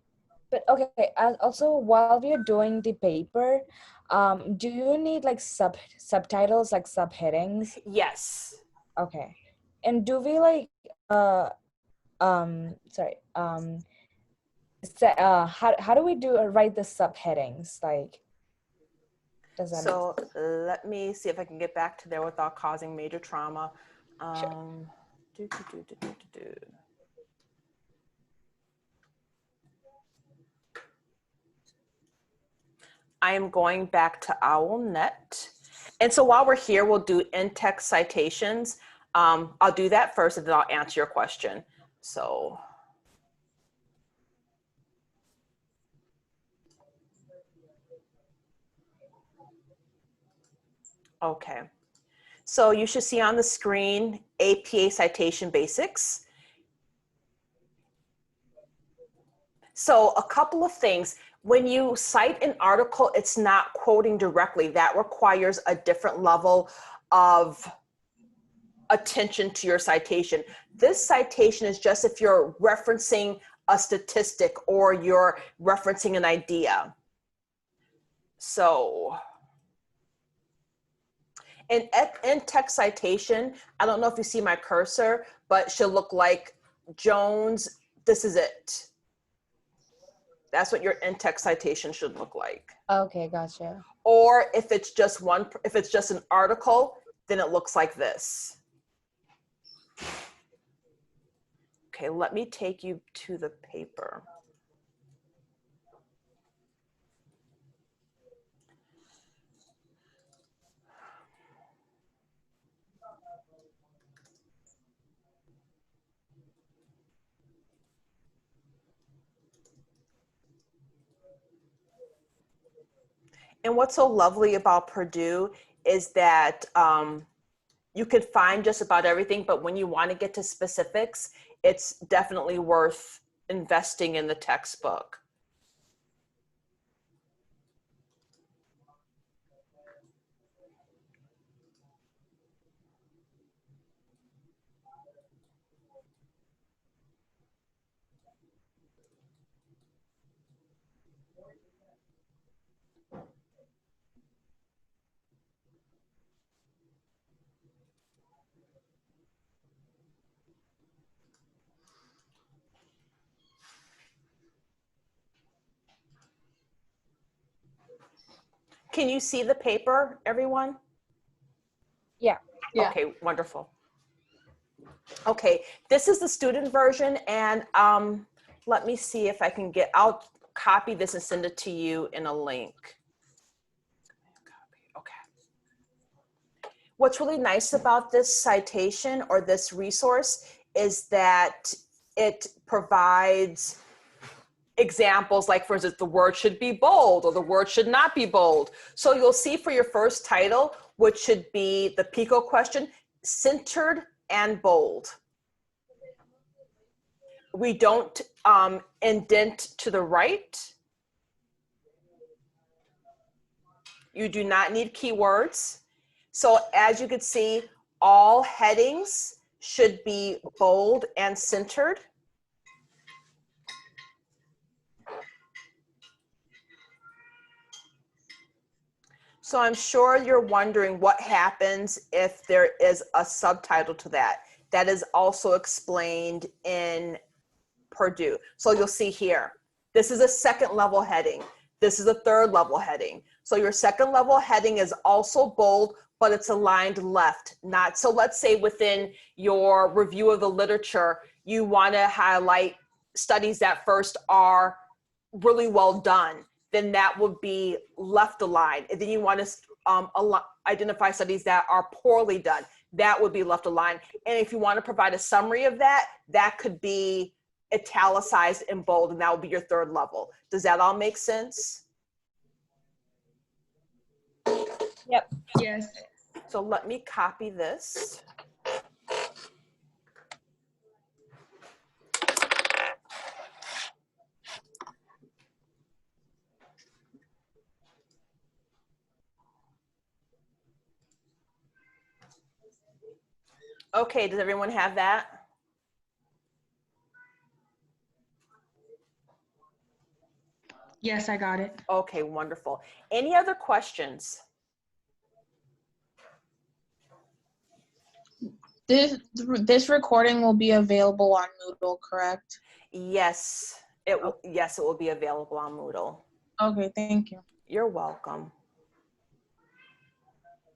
But okay, also while we're doing the paper, do you need like subtitles, like subheadings? Yes. Okay. And do we like, how do we write the subheadings? Like, does that So let me see if I can get back to there without causing major trauma. Sure. Do, do, do, do, do, do, do. I am going back to OWLNet. And so while we're here, we'll do in-text citations. I'll do that first and then I'll answer your question. So. Okay. So you should see on the screen APA Citation Basics. So a couple of things. When you cite an article, it's not quoting directly. That requires a different level of attention to your citation. This citation is just if you're referencing a statistic or you're referencing an idea. So in text citation, I don't know if you see my cursor, but it should look like Jones, this is it. That's what your in-text citation should look like. Okay, gotcha. Or if it's just an article, then it looks like this. Okay, let me take you to the paper. And what's so lovely about Purdue is that you could find just about everything, but when you want to get to specifics, it's definitely worth investing in the textbook. Can you see the paper, everyone? Yeah. Yeah. Okay, wonderful. Okay, this is the student version, and let me see if I can I'll copy this and send it to you in a link. Okay. What's really nice about this citation or this resource is that it provides examples, like for instance, the word should be bold or the word should not be bold. So you'll see for your first title, which should be the PICO question, centered and bold. We don't indent to the right. You do not need keywords. So as you can see, all headings should be bold and centered. So I'm sure you're wondering what happens if there is a subtitle to that. That is also explained in Purdue. So you'll see here, this is a second level heading. This is a third level heading. So your second level heading is also bold, but it's aligned left, not. So let's say within your review of the literature, you want to highlight studies that first are really well done. Then that would be left aligned. And then you want to identify studies that are poorly done. That would be left aligned. And if you want to provide a summary of that, that could be italicized in bold, and that would be your third level. Does that all make sense? Yep. Yes. So let me copy this. Okay, does everyone have that? Yes, I got it. Okay, wonderful. Any other questions? This recording will be available on Moodle, correct? Yes, Yes, it will be available on Moodle. Okay, thank you. You're welcome.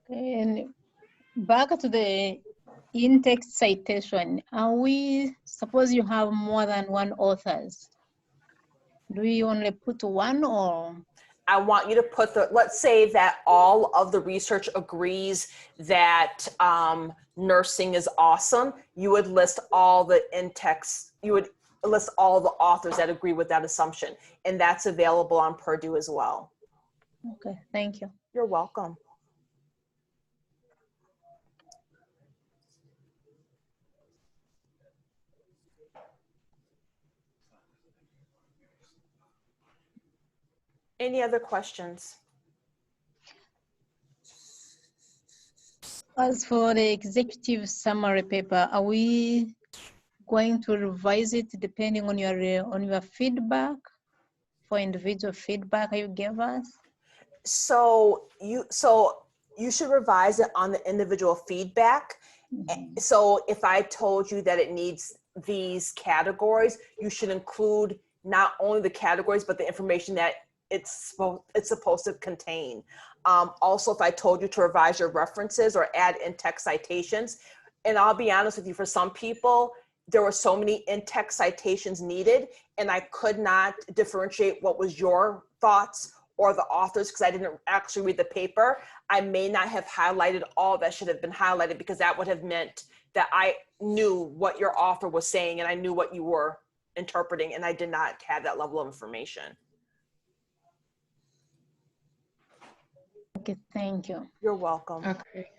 And back to the in-text citation, suppose you have more than one authors, do you only put one or? I want you to put let's say that all of the research agrees that nursing is awesome. You would list all the in-text, you would list all the authors that agree with that assumption. And that's available on Purdue as well. Okay, thank you. You're welcome. Any other questions? As for the executive summary paper, are we going to revise it depending on your feedback, for individual feedback you gave us? So you should revise it on the individual feedback. Mm-hmm. So if I told you that it needs these categories, you should include not only the categories, but the information that it's supposed to contain. Also, if I told you to revise your references or add in-text citations, and I'll be honest with you, for some people, there were so many in-text citations needed, and I could not differentiate what was your thoughts or the authors because I didn't actually read the paper. I may not have highlighted all that should have been highlighted because that would have meant that I knew what your author was saying and I knew what you were interpreting, and I did not have that level of information. Okay, thank you. You're welcome. Okay.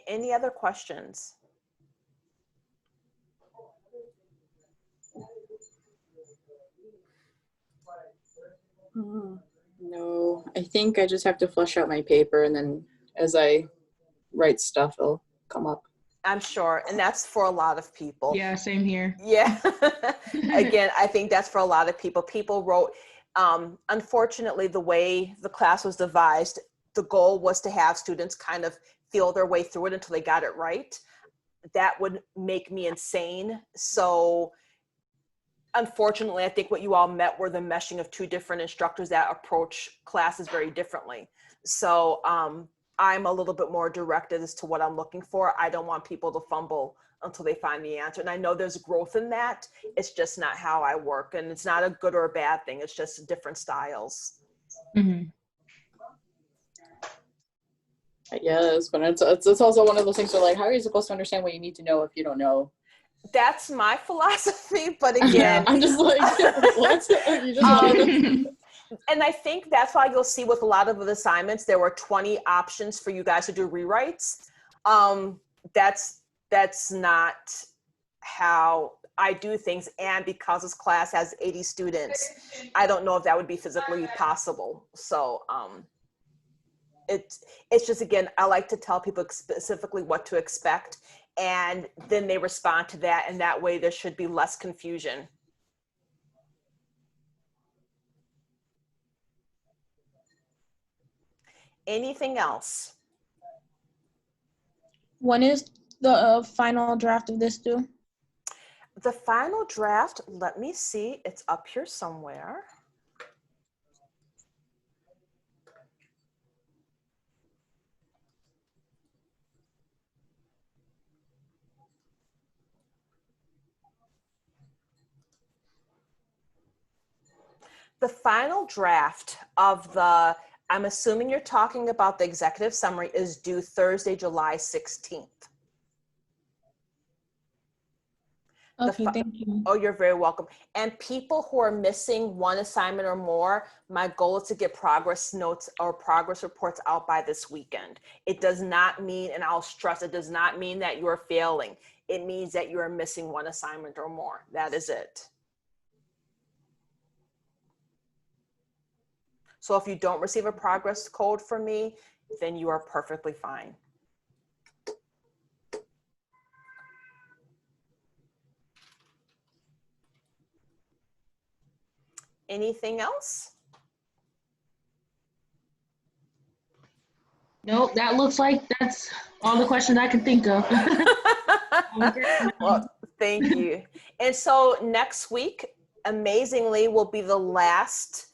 Any other questions? No, I think I just have to flush out my paper, and then as I write stuff, it'll come up. I'm sure, and that's for a lot of people. Yeah, same here. Yeah. Again, I think that's for a lot of people. People wrote, unfortunately, the way the class was devised, the goal was to have students kind of feel their way through it until they got it right. That would make me insane. So unfortunately, I think what you all met were the meshing of two different instructors that approach classes very differently. So I'm a little bit more directed as to what I'm looking for. I don't want people to fumble until they find the answer. And I know there's growth in that. It's just not how I work. And it's not a good or a bad thing. It's just different styles. Mm-hmm. Yes, but it's also one of those things where, like, how are you supposed to understand what you need to know if you don't know? That's my philosophy. But again, I'm just like, what? You just and I think that's why you'll see with a lot of the assignments, there were 20 options for you guys to do rewrites. That's not how I do things. And because this class has 80 students, I don't know if that would be physically possible. So it's just, again, I like to tell people specifically what to expect, and then they respond to that. And that way there should be less confusion. Anything else? When is the final draft of this due? The final draft, let me see, it's up here somewhere. The final draft of the, I'm assuming you're talking about the executive summary, is due Thursday, July 16th. Okay, thank you. Oh, you're very welcome. And people who are missing one assignment or more, my goal is to get progress notes or progress reports out by this weekend. It does not mean, and I'll stress, it does not mean that you're failing. It means that you are missing one assignment or more. That is it. So if you don't receive a progress code from me, then you are perfectly fine. Anything else? Nope, that looks like that's all the questions I can think of. Well, thank you. And so next week, amazingly, will be the last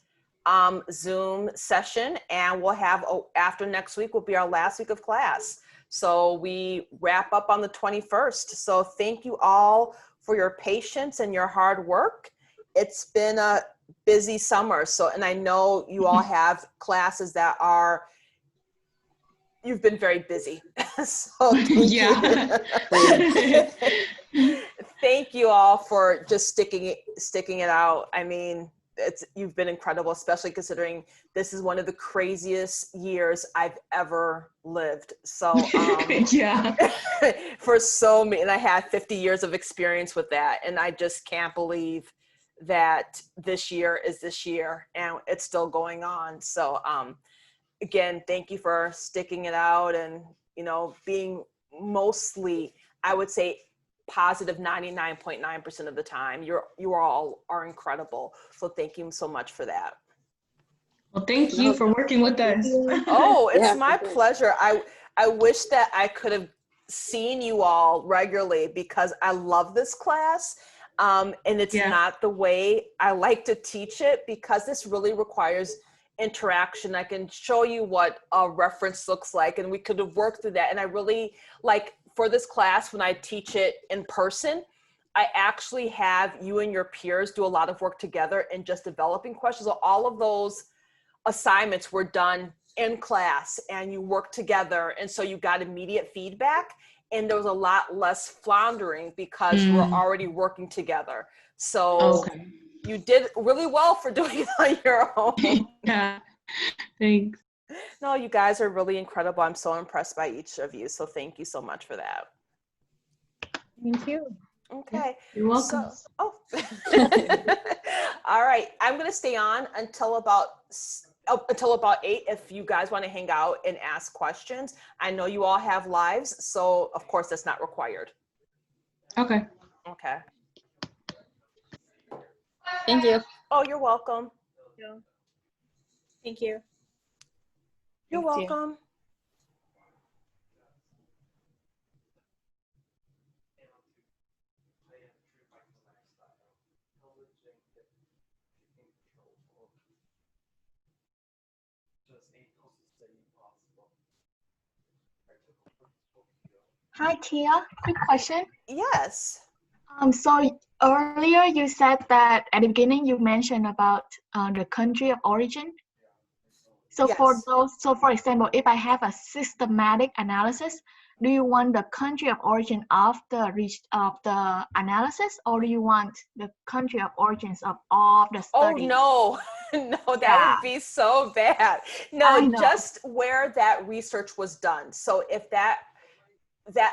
Zoom session, and we'll have, after next week will be our last week of class. So we wrap up on the 21st. So thank you all for your patience and your hard work. It's been a busy summer. So, and I know you all have classes that are, you've been very busy. So thank you. Thank you all for just sticking it out. I mean, you've been incredible, especially considering this is one of the craziest years I've ever lived. So Yeah. for so many, and I had 50 years of experience with that, and I just can't believe that this year is this year and it's still going on. So again, thank you for sticking it out and, you know, being mostly, I would say, positive 99.9% of the time. You all are incredible. So thank you so much for that. Well, thank you for working with us. Oh, it's my pleasure. I wish that I could have seen you all regularly because I love this class. And it's not the way I like to teach it because this really requires interaction. I can show you what a reference looks like and we could have worked through that. And I really like for this class, when I teach it in person, I actually have you and your peers do a lot of work together and just developing questions. So all of those assignments were done in class and you worked together. And so you got immediate feedback and there was a lot less floundering because we're already working together. So you did really well for doing it on your own. Yeah, thanks. No, you guys are really incredible. I'm so impressed by each of you. So thank you so much for that. Thank you. Okay. You're welcome. All right. I'm going to stay on until about 8 if you guys want to hang out and ask questions. I know you all have lives, so of course that's not required. Okay. Okay. Thank you. Oh, you're welcome. Thank you. You're welcome. Hi, Tia. Quick question. Yes. So earlier you said that at the beginning you mentioned about the country of origin. So for those, so for example, if I have a systematic analysis, do you want the country of origin of the analysis, or do you want the country of origins of all the studies? Oh no, no, that would be so bad. No, just where that research was done. So if that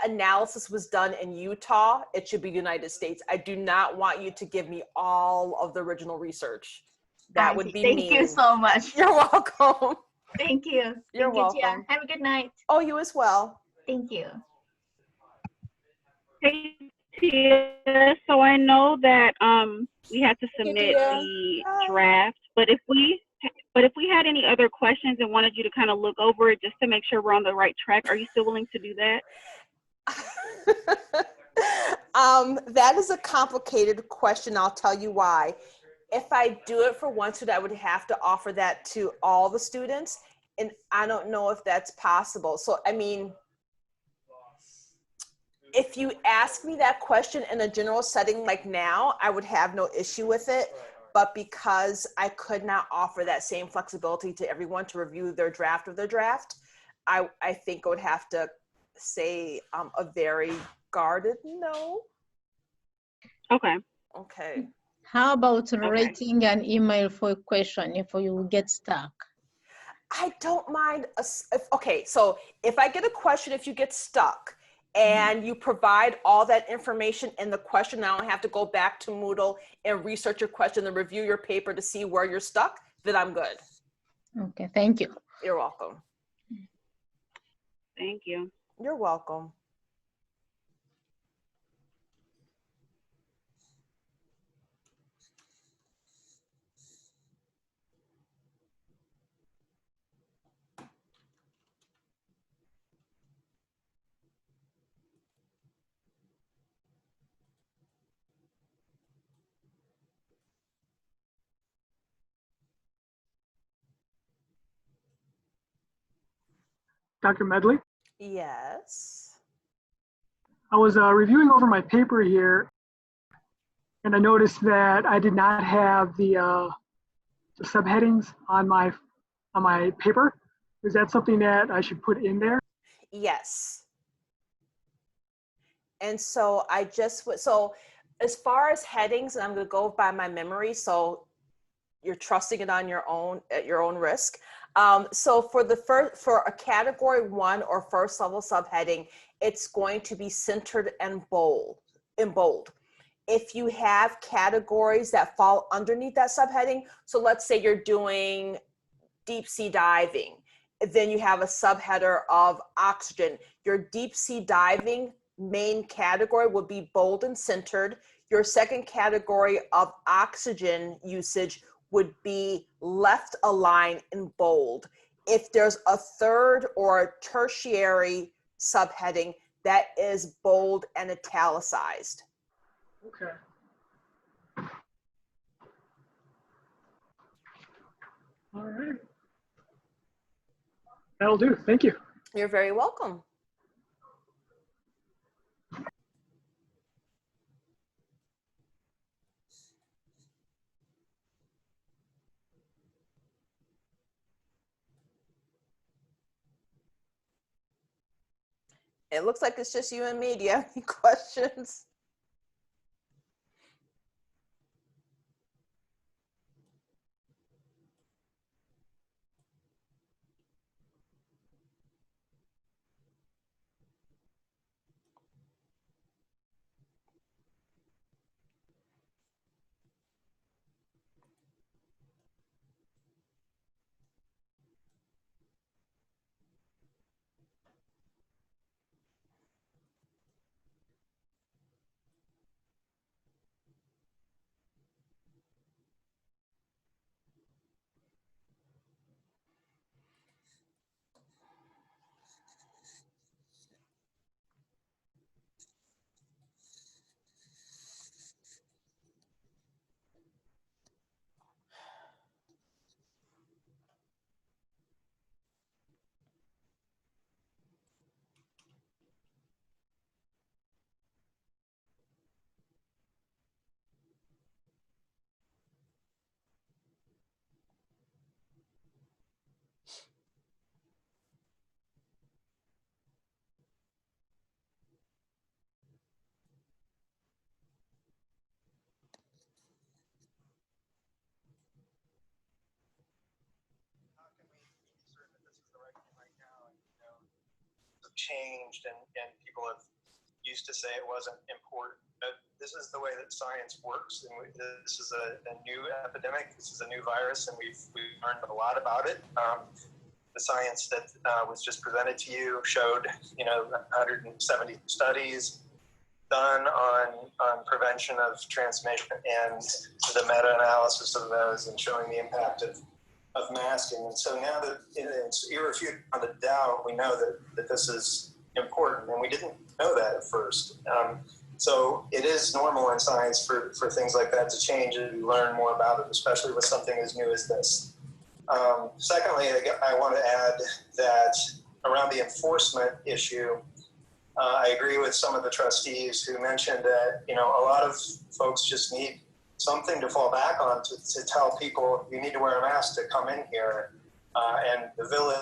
analysis was done in Utah, it should be the United States. I do not want you to give me all of the original research. That would be mean. Thank you so much. You're welcome. Thank you. You're Thank you, Tia. welcome. Have a good night. Oh, you as well. Thank you. Hey, Tia. So I know that we had to submit the draft, but if we had any other questions and wanted you to kind of look over it just to make sure we're on the right track, are you still willing to do that? That is a complicated question. I'll tell you why. If I do it for one student, I would have to offer that to all the students, and I don't know if that's possible. So, I mean, if you ask me that question in a general setting like now, I would have no issue with it. But because I could not offer that same flexibility to everyone to review their draft of their draft, I think I would have to say a very guarded no. Okay. Okay. How about writing an email for a question if you get stuck? I don't mind. Okay, so if I get a question, if you get stuck and you provide all that information in the question, I don't have to go back to Moodle and research your question and review your paper to see where you're stuck, then I'm good. Okay, thank you. You're welcome. Thank you. You're welcome. Dr. Medley. Yes. I was reviewing over my paper here, and I noticed that I did not have the subheadings on my paper. Is that something that I should put in there? Yes. And so I just so as far as headings, and I'm going to go by my memory, so you're trusting it on your own at your own risk. So for a category 1 or first level subheading, it's going to be centered and bold. If you have categories that fall underneath that subheading, so let's say you're doing deep sea diving, then you have a subheader of oxygen. Your deep sea diving main category would be bold and centered. Your second category of oxygen usage would be left aligned in bold. If there's a third or a tertiary subheading, that is bold and italicized. Okay. All right. That'll do. Thank you. You're very welcome. It looks like it's just you and me. Do you have any questions? Changed and people have used to say it wasn't important, but this is the way that science works, and this is a new epidemic. This is a new virus, and we've learned a lot about it. The science that was just presented to you showed 170 studies done on prevention of transmission and the meta-analysis of those and showing the impact of masking. And so now that it's irrefutable on the doubt, we know that this is important, and we didn't know that at first. So it is normal in science for things like that to change and you learn more about it, especially with something as new as this. Secondly, I want to add that around the enforcement issue, I agree with some of the trustees who mentioned that a lot of folks just need something to fall back on to tell people you need to wear a mask to come in here. And the village,